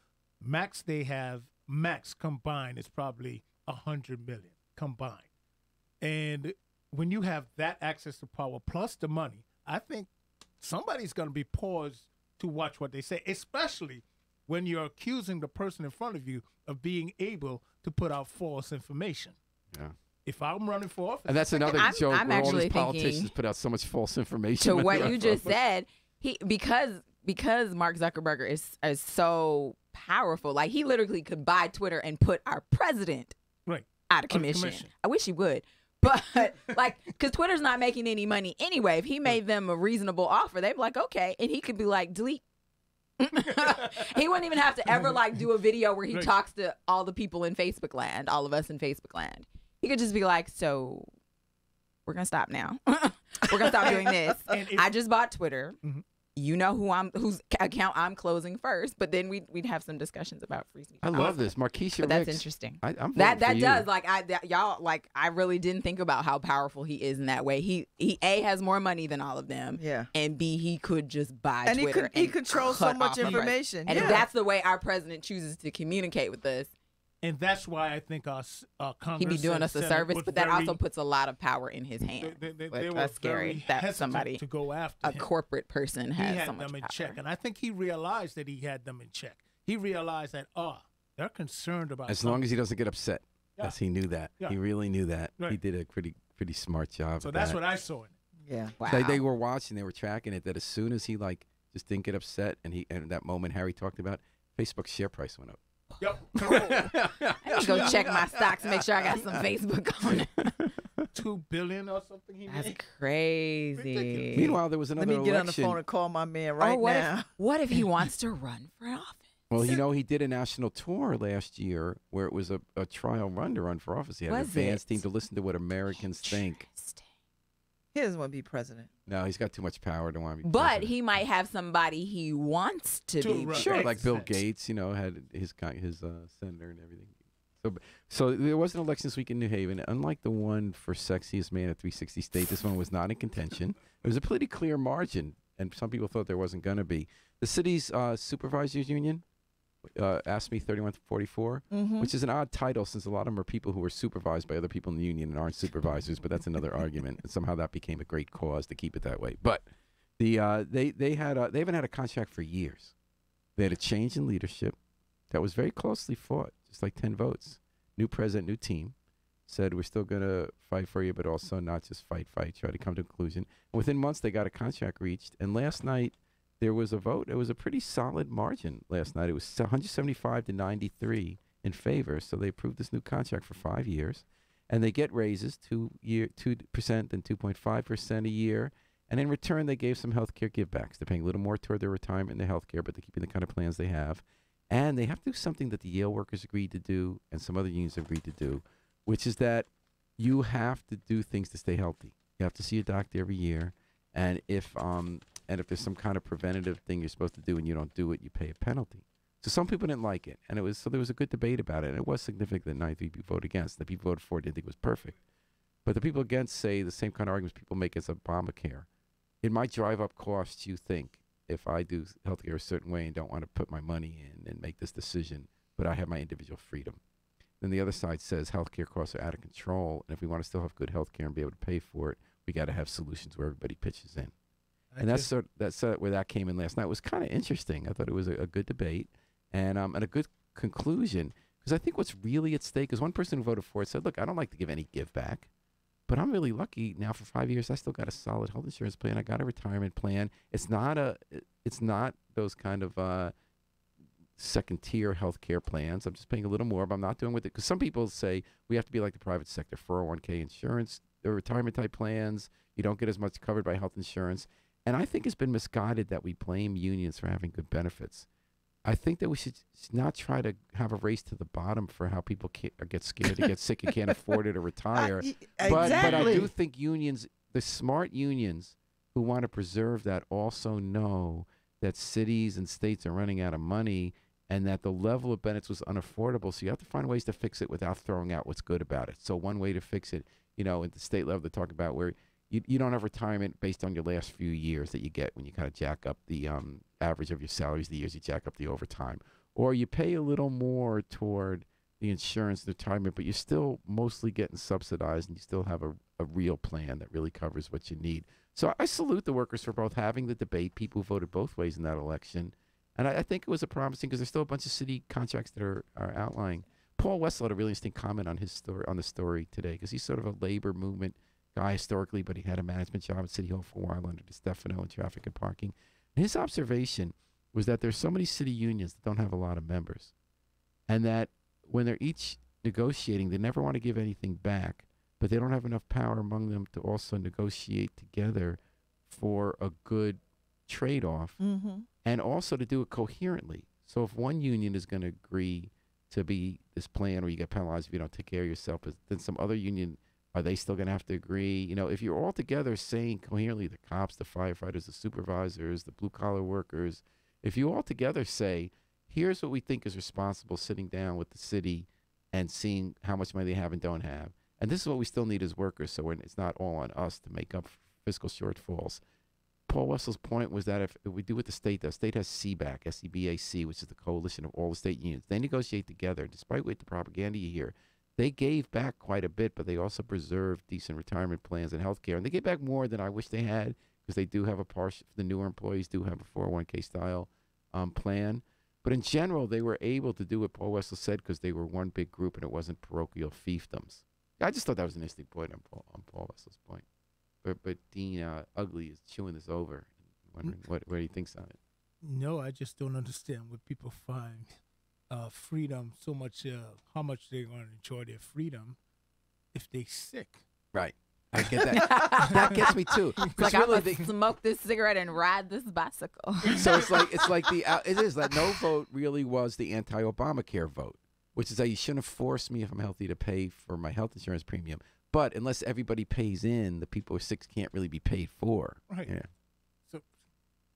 Max combined is probably 100 million combined. And when you have that access to power plus the money, I think somebody's going to be paused to watch what they say, especially when you're accusing the person in front of you of being able to put out false information. Yeah. If I'm running for office, And that's another joke I'm where all actually these politicians thinking put out so much false information. to when what they you run just for office. said, because Mark Zuckerberg is so powerful, like he literally could buy Twitter and put our president right out of commission. I wish he would. But because Twitter's not making any money anyway. If he made them a reasonable offer, they'd be like, okay, and he could be like, delete. He wouldn't even have to ever do a video where he talks to all the people in Facebook land, all of us in Facebook land. He could just be like, so we're gonna stop now. We're gonna stop doing this. I just bought Twitter. You know whose account I'm closing first, but then we'd have some discussions about free speech. I love this, Markeisha. But that's Ricks. interesting. I'm that voting for does y'all I really didn't think about how powerful he is in that way. He A has more money than all of them. Yeah. And B, he could just buy And Twitter. he controls so cut much off the press. information. And Yeah. if that's the way our president chooses to communicate with us, And that's why I think our Congress he'd be doing and us a Senate service. was But that very- also puts a lot of power in his hand. They But were that's scary very that hesitant somebody, to go after a him. corporate person, He has had so much them in power. check, and I think he realized that he had them in check. He realized that they're concerned about As long as he doesn't get upset. Yeah. Yes, he knew that. Yeah. He really knew that. Right. He did a pretty smart job. So of that's that. what I saw in it. Yeah. Wow. They were watching, they were tracking it. That as soon as he just didn't get upset, and that moment Harry talked about, Facebook's share price went up. Yep. I need to go check my stocks, make sure I got some Facebook on it. 2 billion or something he That's made. crazy. Ridiculous. Meanwhile, there was Let another me get on the election. phone and call my man right what now. what if he wants to run for office? Well, he did a national tour last year where it was a trial run to run for office. He had an Was advanced it? team to listen to what Americans think. Interesting. He doesn't want to be president. No, he's got too much power to want to be But president. he might have somebody he wants to be. run. Sure, Makes like Bill sense. Gates, had his senator and everything. So there was an election this week in New Haven. Unlike the one for sexiest man at 360 State, this one was not in contention. It was a pretty clear margin, and some people thought there wasn't going to be. The city's supervisors union ASME 3144, which is an odd title since a lot of them are people who are supervised by other people in the union and aren't supervisors, but that's another argument. And somehow that became a great cause to keep it that way. But they haven't had a contract for years. They had a change in leadership that was very closely fought, just like 10 votes. New president, new team. Said we're still going to fight for you, but also not just fight, try to come to a conclusion. And within months, they got a contract reached. And last night, there was a vote. It was a pretty solid margin last night. It was 175 to 93 in favor. So they approved this new contract for 5 years. And they get raises, 2% and 2.5% a year. And in return, they gave some health care givebacks. They're paying a little more toward their retirement and their health care, but they're keeping the kind of plans they have. And they have to do something that the Yale workers agreed to do and some other unions agreed to do, which is that you have to do things to stay healthy. You have to see a doctor every year. And if there's some kind of preventative thing you're supposed to do and you don't do it, you pay a penalty. So some people didn't like it. And there was a good debate about it. And it was significant that 93 people voted against. The people voted for it didn't think it was perfect. But the people against say the same kind of arguments people make as Obamacare. It might drive up costs, you think, if I do healthcare a certain way and don't want to put my money in and make this decision, but I have my individual freedom. Then the other side says healthcare costs are out of control, and if we want to still have good healthcare and be able to pay for it, we got to have solutions where everybody pitches in. And that's where that came in last night. It was kind of interesting. I thought it was a good debate and a good conclusion, because I think what's really at stake is one person who voted for it said, look, I don't like to give any give back, but I'm really lucky now for 5 years. I still got a solid health insurance plan. I got a retirement plan. It's not those kind of second tier health care plans. I'm just paying a little more, but I'm not doing with it. Because some people say we have to be like the private sector, 401k insurance, the retirement type plans. You don't get as much covered by health insurance. And I think it's been misguided that we blame unions for having good benefits. I think that we should not try to have a race to the bottom for how people get scared to get sick and can't afford it or retire. But I do think unions, the smart unions who want to preserve that, also know that cities and states are running out of money and that the level of benefits was unaffordable. So you have to find ways to fix it without throwing out what's good about it. So one way to fix it, at the state level, they talk about where you don't have retirement based on your last few years that you get when you kind of jack up the average of your salaries, the years you jack up the overtime. Or you pay a little more toward the insurance and retirement, but you're still mostly getting subsidized and you still have a real plan that really covers what you need. So I salute the workers for both having the debate, people who voted both ways in that election. And I think it was a promising, because there's still a bunch of city contracts that are outlying. Paul Wessel had a really interesting comment on his story, on the story today, because he's sort of a labor movement guy historically, but he had a management job at City Hall for a while under DeStefano in traffic and parking. And his observation was that there's so many city unions that don't have a lot of members, and that when they're each negotiating, they never want to give anything back, but they don't have enough power among them to also negotiate together for a good trade-off, and also to do it coherently. So if one union is going to agree to be this plan where you get penalized if you don't take care of yourself, then some other union, are they still going to have to agree? If you're all together saying coherently, the cops, the firefighters, the supervisors, the blue-collar workers, if you all together say, here's what we think is responsible, sitting down with the city and seeing how much money they have and don't have, and this is what we still need as workers, so it's not all on us to make up fiscal shortfalls. Paul Wessel's point was that if we do what the state has CBAC, SEBAC, which is the coalition of all the state unions. They negotiate together. Despite what the propaganda you hear, they gave back quite a bit, but they also preserved decent retirement plans and health care. And they gave back more than I wish they had, because they do have a partial, the newer employees do have a 401k style plan. But in general, they were able to do what Paul Wessel said because they were one big group and it wasn't parochial fiefdoms. I just thought that was an interesting point on Paul Wessel's point. But Dean Ugly is chewing this over, wondering what he thinks on it. No, I just don't understand what people find freedom so much, how much they're going to enjoy their freedom if they're sick. Right. I get that. That gets me too. It's like really I'm gonna smoke this cigarette and ride this bicycle. So it's like it is that no vote really was the anti-Obamacare vote, which is that you shouldn't force me if I'm healthy to pay for my health insurance premium. But unless everybody pays in, the people who are sick can't really be paid for. Right. Yeah. So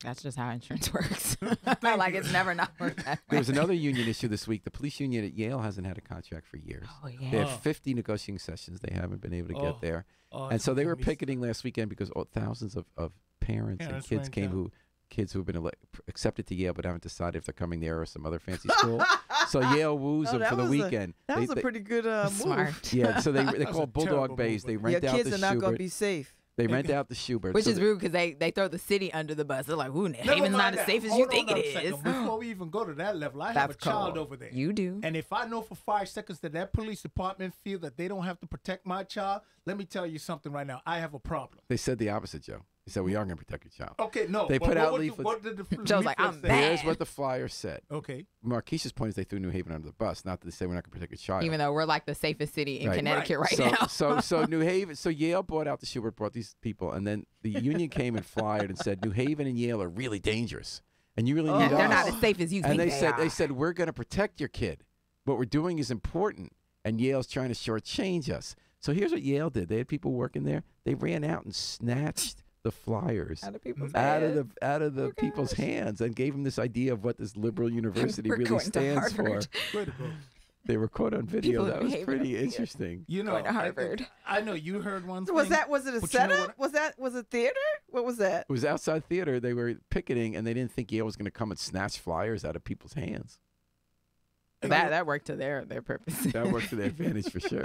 that's just how insurance works. Like it's never not worked that way. There was another union issue this week. The police union at Yale hasn't had a contract for years. Oh, yeah. They have 50 negotiating sessions. They haven't been able to get there. And so they were picketing last weekend because thousands of parents and kids came who kids who have been accepted to Yale but haven't decided if they're coming there or some other fancy school. So Yale woos them that for the was weekend. That was a pretty good Smart. move. Yeah, so they That call was a Bulldog terrible Bays. move. They Your rent out kids the are not going to Schubert. be safe. They rent out the Schubert. Which so is rude because they throw the city under the bus. They're like, ooh, Never Haven's not mind as that. safe as Hold you on think a it second. is. Before we even go to that level, I have a That's child cool. over there. You do. And if I know for 5 seconds that that police department feel that they don't have to protect my child, let me tell you something right now. I have a problem. They said the opposite, Joe. They said we are going to protect your child. Okay, no. They but put out what leaflets. What did the Joe's like, leaflets I'm say? mad. Here's what the flyer said. Okay. Marquisha's point is they threw New Haven under the bus, not that they say we're not going to protect your child. Even though we're like the safest city in Right. Connecticut right, so, now. so New Haven. So Yale bought out the Schubert, brought these people, and then the union came and flyered and said New Haven and Yale are really dangerous, and you really need They're us. not as safe as you And think they said we're going to protect your kid. What we're doing is important, and Yale's trying to shortchange us. So here's what Yale did. They had people working there. They ran out and snatched the flyers Out of people's out heads. of the people's hands and gave them this idea of what this liberal university We're really going to stands for. Harvard. Way to go. They were caught on video. People That was behave pretty in a- interesting. You know, Going to Harvard. I know you heard one thing. Was it a but you know setup? what? Was it theater? What was that? It was outside theater. They were picketing, and they didn't think Yale was going to come and snatch flyers out of people's hands. That worked to their purpose. That worked to their advantage for sure.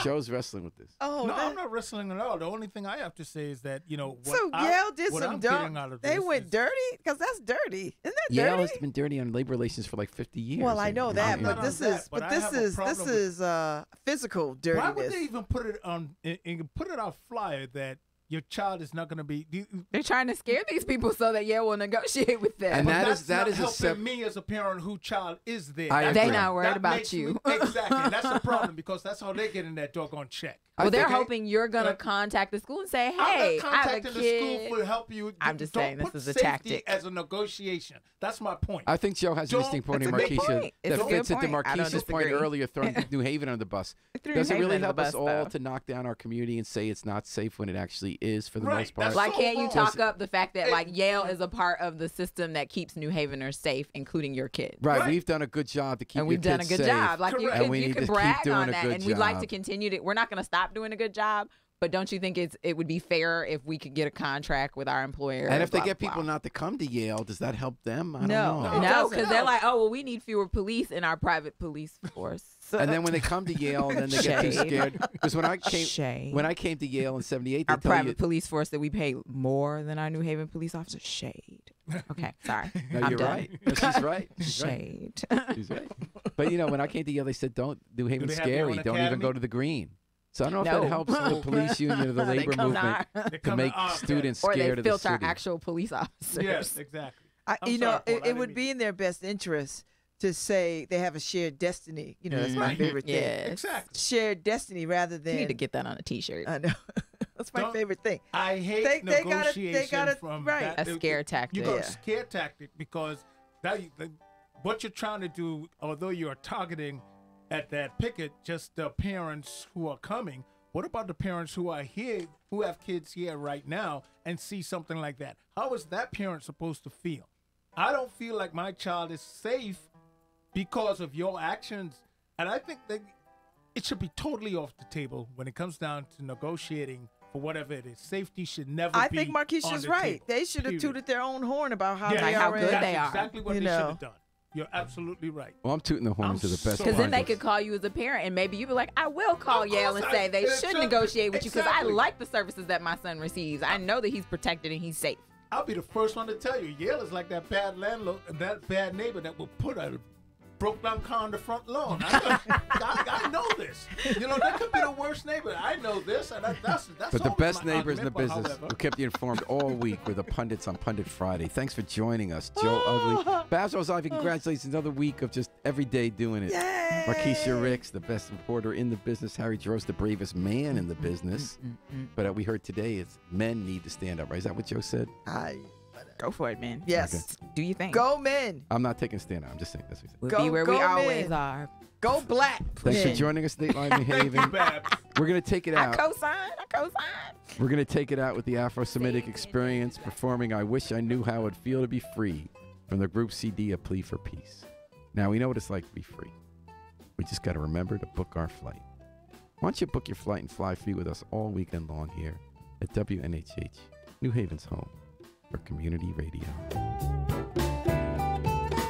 Joe's wrestling with this. Oh, No, that- I'm not wrestling at all. The only thing I have to say is that, you know, so Yale did what some I'm dirt. getting out of They this went is- dirty because that's dirty. Isn't that Yale dirty? has been dirty on labor relations for like 50 years. Well, I know that, I'm but not this on that, is but but I this have a is problem this with- is physical Why dirtiness. would they even put it on and put it on flyer that your child is not going to be? They're trying to scare these people so that Yale will negotiate with them. And But that that's is- that not is a helping sep- me as a parent whose child is there. I That's- agree. They not worried that about makes you. me- exactly. That's the problem because that's how they get in that doggone check. Well, they're think- hoping you're gonna Like- contact the school and say, I'm "Hey, not I have a contacting the kid." school to help you. I'm just Don't saying this put is a safety tactic. as a negotiation. That's my point. I think Joe has an interesting point in That's a good Marquisha point. It's that a fits good into point. I don't Marquisha's point disagree. earlier, throwing New Haven under the bus. Threw Does it New really Haven help under us the all bus, though. to knock down our community and say it's not safe when it actually is for the Right, most part? that's Like, so can't you wrong. talk up the fact that like It- Yale is a part of the system that keeps New Haveners safe, including your kid? Right, Right. we've done a good job to keep And we've your done a kids good safe. job. Like you Correct. And could we you need could to keep brag doing on a that, good and we'd like to job. continue to. We're not going to stop doing a good job, but don't you think it would be fair if we could get a contract with our employer? And if they blah, get blah, people blah. not to come to Yale, does that help them? I don't No. know. It No, doesn't. because they're like, oh well, we need fewer police in our private police force. And then when they come to Yale, then they get too Shade. scared. Because when I Shade. came to Yale in '78, they Our tell private you, police force that we pay more than our New Haven police officers. Shade. Okay, sorry. no, I'm you're done. right. No, she's right. She's right. Shade. She's right. But you know, when I came to Yale, they said, "Don't New Haven's they have their scary. own Don't even academy? go to the green." So I don't know if No. that helps the police union or the They labor come to movement our- They to come make to our students or they scared of the filter our city. actual police officers. Yes, exactly. I, I'm you know, sorry, Paul, I it didn't would mean- be in their best interest to say they have a shared destiny. You know, that's my Mhm. favorite thing. Yes. Exactly. Shared destiny rather You than. need to get that on a T-shirt. I know. That's my Don't- favorite thing. I hate They gotta- negotiation from right. that. A scare tactic. You got Yeah. a scare tactic because what you're trying to do, although you are targeting at that picket just the parents who are coming, what about the parents who are here, who have kids here right now and see something like that? How is that parent supposed to feel? I don't feel like my child is safe because of your actions. And I think that it should be totally off the table when it comes down to negotiating for whatever it is. Safety should never I be think on Marquisha's the right. table, They should have period. tooted their own horn about how Yeah, they Like are. how good in- that's they are. exactly what You they should know. have done. You're absolutely right. Well, I'm tooting the horns I'm to the best. so Because then of they my could call you as a parent, and maybe you'd be like, I will call Of Yale course and say they it should should- negotiate with you because I exactly. like the services that my son receives. I know that he's protected and he's safe. I'll be the first one to tell you, Yale is like that bad landlord, that bad neighbor that will put a broke down car on the front lawn. I know this. You know, that could be the worst neighbor. I know this, and that's But the always best my neighbors in the argument, but business however- who kept you informed all week were the pundits on Pundit Friday. Thanks for joining us, Joe Ugly. Babs Ozivy, congratulations. Another week of just every day doing it. Yay! Marquisha Ricks, the best reporter in the business. Harry Drost, the bravest man in the business. But we heard today is men need to stand up, right? Is that what Joe said? Go for it, man. Yes. Do you think? Go men. I'm not taking a stand up. I'm just saying that's what he said. We'll Go- be where we go, always men. are. Go black. Thanks for men. joining us, Dateline New Thank you, Haven. Babs. We're going to take it I out. co-sign. We're going to take it out with the Afro-Semitic Experience performing I Wish I Knew How It'd Feel to Be Free from the group CD A Plea for Peace. Now, we know what it's like to be free. We just got to remember to book our flight. Why don't you book your flight and fly free with us all weekend long here at WNHH, New Haven's home for community radio.